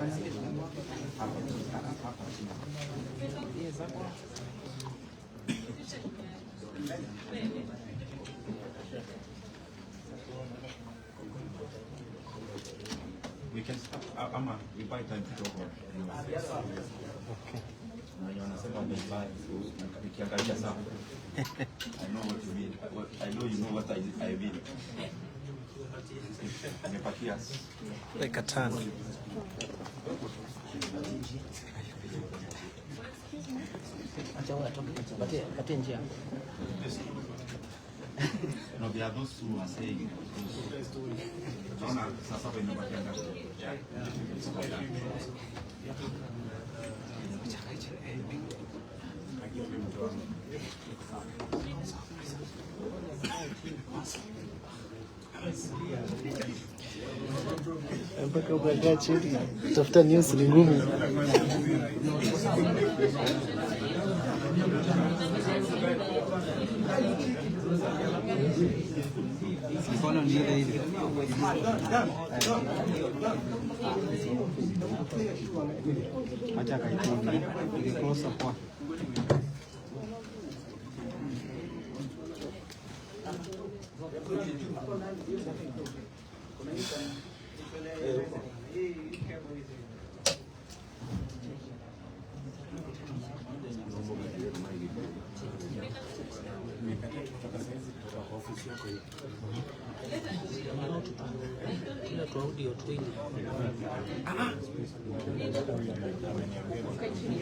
We can start. Ama, we buy time to talk. Okay. I know what you mean. I know you know what I mean. Like a ton. No, there are those who are saying mpaka ukakaa chini tafuta news ni ngumu. Mbona ni ile ile? Acha kaitini ikikosa kwa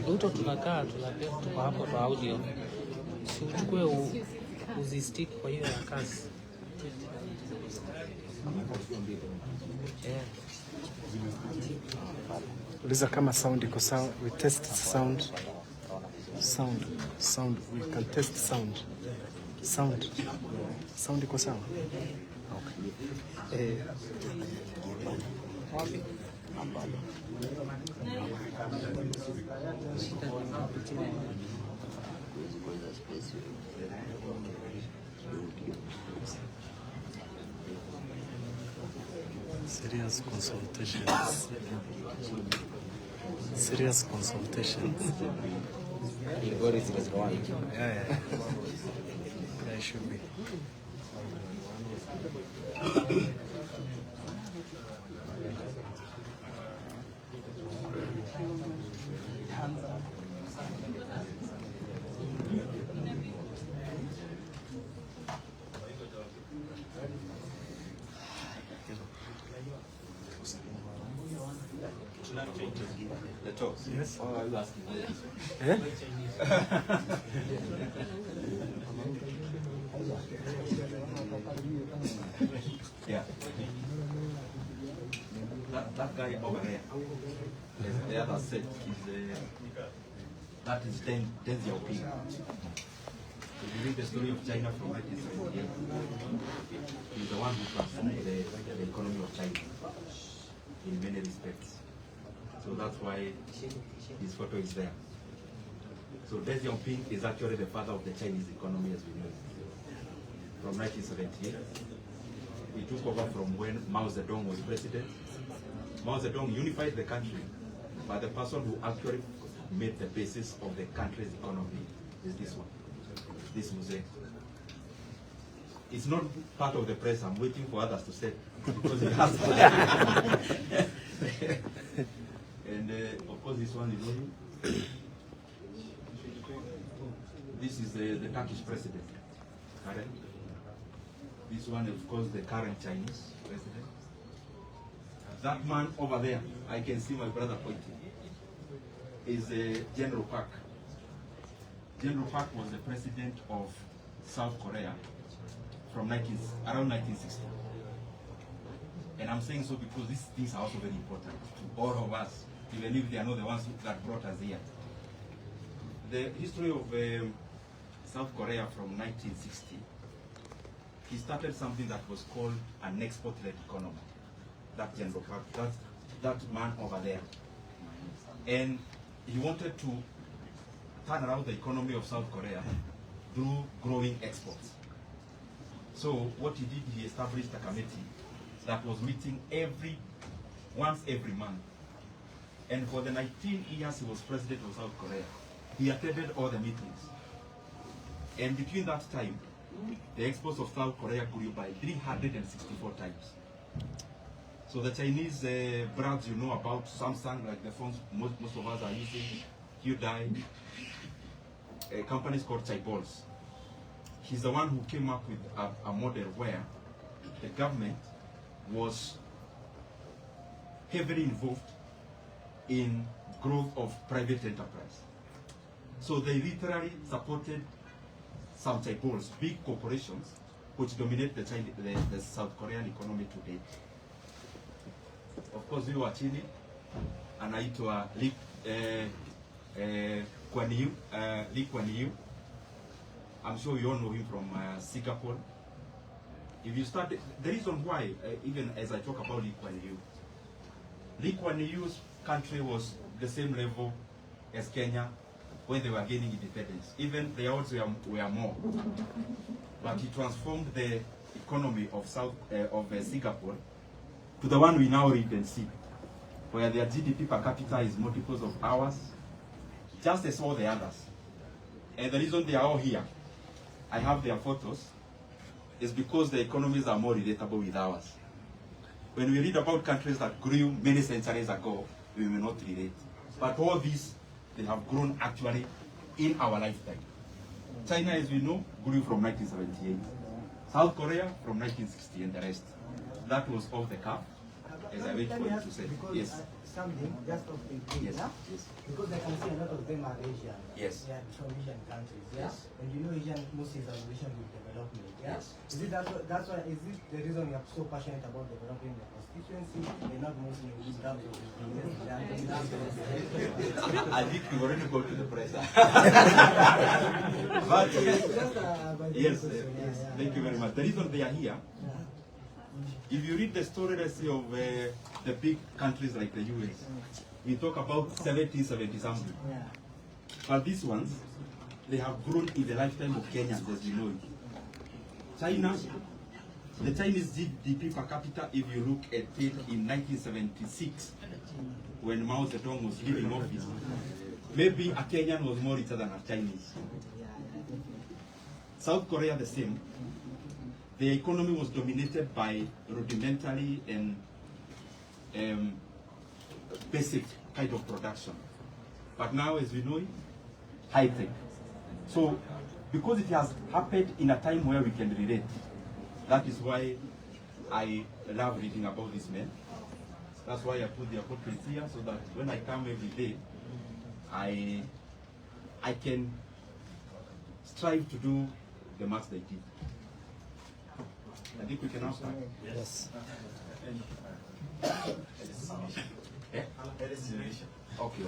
Uto tunakaa tuko hapo kwa audio. Si uchukue uzistick kwa hiyo ya kazi. uliza kama sound iko sawa. We test sound. We can test sound iko sawa. Okay. Serious consultations. Yeah, it should be. the talks. Yes. Oh, are you asking? Eh? Yeah. That guy over there, the other set is that is Deng Xiaoping. If you read the story of China from 1978, he's the one who transformed the economy of China in many respects. So that's why his photo is there. So Deng Xiaoping is actually the father of the Chinese economy as we know it. From 1978, he took over from when Mao Zedong was president. Mao Zedong unified the country, but the person who actually made the basis of the country's economy is this one, this mosaic. It's not part of the press. I'm waiting for others to say because it has. And of course, this one is him. This is the Turkish president, current. This one, of course, the current Chinese president. That man over there, I can see my brother pointing, is General Park. General Park was the president of South Korea from around 1960. And I'm saying so because these things are also very important to all of us, even if they are not the ones that brought us here. The history of South Korea from 1960, he started something that was called an export-led economy. That General Park, that man over there. And he wanted to turn around the economy of South Korea through growing exports. So what he did, he established a committee that was meeting once every month And for the 19 years he was president of South Korea, he attended all the meetings. And between that time, the exports of South Korea grew by 364 times. So the Chinese brands you know about, Samsung, like the phones most of us are using, Hyundai, companies called Chaebols. He's the one who came up with a model where the government was heavily involved in growth of private enterprise. So they literally supported some Chaebols, big corporations, which dominate the South Korean economy today. Of course, we were chini, anaitwa Lee Kuan Yew. I'm sure you all know him from Singapore. If you start, the reason why, even as I talk about Lee Kuan Yew's country was the same level as Kenya when they were gaining independence. Even the odds were more. But he transformed the economy of Singapore to the one we now read and see, where their GDP per capita is multiples of ours, just as all the others. And the reason they are all here, I have their photos, is because the economies are more relatable with ours. When we read about countries that grew many centuries ago, we may not relate. But all these, they have grown actually in our lifetime. China, as we know, grew from 1978. South Korea from 1960 and the rest. That was off the cuff, as I wait for you to say. Yes. Something just of the Yes. yeah? Yes. Because I can see a lot of them are Asian. Yes. They are from Asian countries. Yeah. Yes. And you know Asian mostly is a relation with development. Yeah. Yes. Is it that's why is it the reason you are so passionate about developing the constituency and not mostly in terms of the I think you already go to the press. But yes, yes. Thank you very much. The reason they are here, if you read the story, let's say, of the big countries like the US, we talk about 1770 something. Yeah. But these ones, they have grown in the lifetime of Kenyans, as you know it. China, the Chinese GDP per capita, if you look at it in 1976, when Mao Zedong was leaving office, maybe a Kenyan was more richer than a Chinese. South Korea, the same. The economy was dominated by rudimentary and basic kind of production. But now, as we know it, high-tech. So, because it has happened in a time where we can relate, that is why I love reading about these men. That's why I put their portraits here, so that when I come every day, I can strive to do the much they did. I think we can now start. Yes. Yeah? Okay.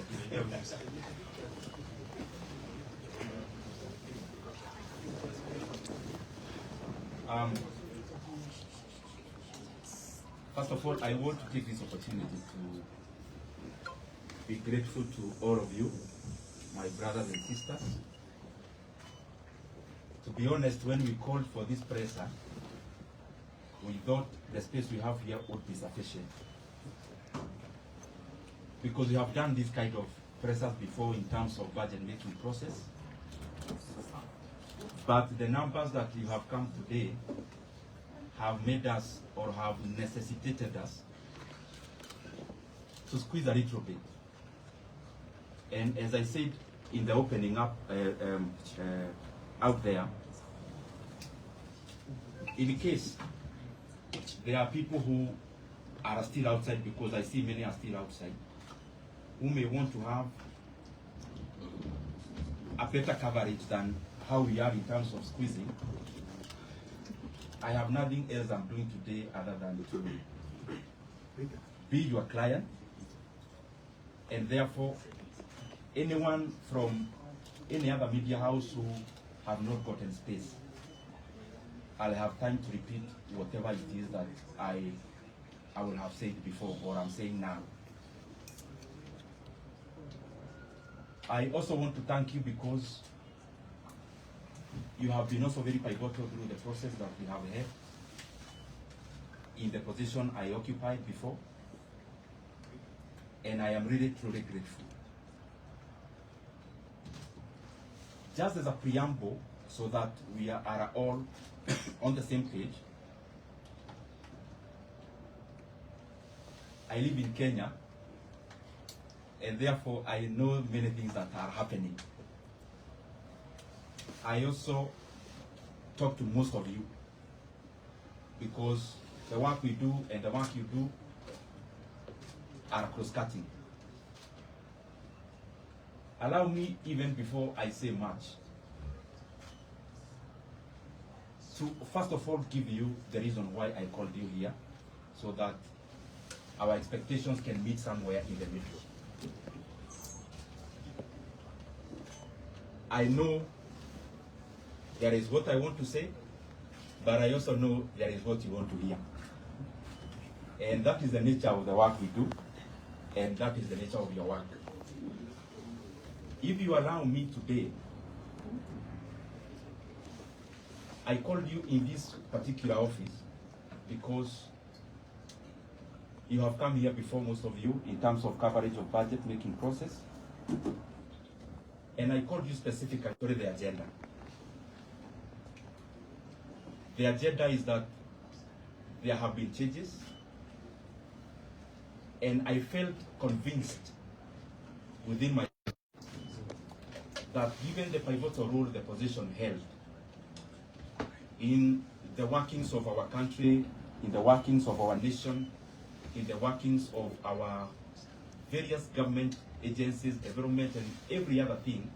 First of all, I want to take this opportunity to be grateful to all of you, my brothers and sisters. To be honest, when we called for this presser, we thought the space we have here would be sufficient. Because we have done this kind of pressers before in terms of budget making process. But the numbers that you have come today have made us, or have necessitated us, to squeeze a little bit. And as I said in the opening up out there, in case there are people who are still outside, because I see many are still outside, who may want to have a better coverage than how we are in terms of squeezing, I have nothing else I'm doing today other than to be your client, and therefore anyone from any other media house who have not gotten space, I'll have time to repeat whatever it is that I will have said before, or I'm saying now. I also want to thank you because you have been also very pivotal through the process that we have had in the position I occupied before. and I am really truly grateful. Just as a preamble, so that we are all on the same page, I live in Kenya, and therefore I know many things that are happening. I also talk to most of you because the work we do and the work you do are cross-cutting. Allow me, even before I say much, to first of all give you the reason why I called you here, so that our expectations can meet somewhere in the middle. I know there is what I want to say, but I also know there is what you want to hear. And that is the nature of the work we do, and that is the nature of your work. If you allow me today, I called you in this particular office because you have come here before, most of you, in terms of coverage of budget making process. And I called you specifically for the agenda. The agenda is that there have been changes, and I felt convinced within my that given the pivotal role the position held in the workings of our country, in the workings of our nation, in the workings of our various government agencies, environment, and every other thing,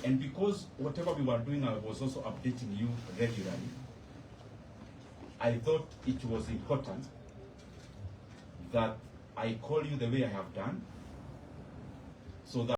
and because whatever we were doing, I was also updating you regularly, I thought it was important that I call you the way I have done, so that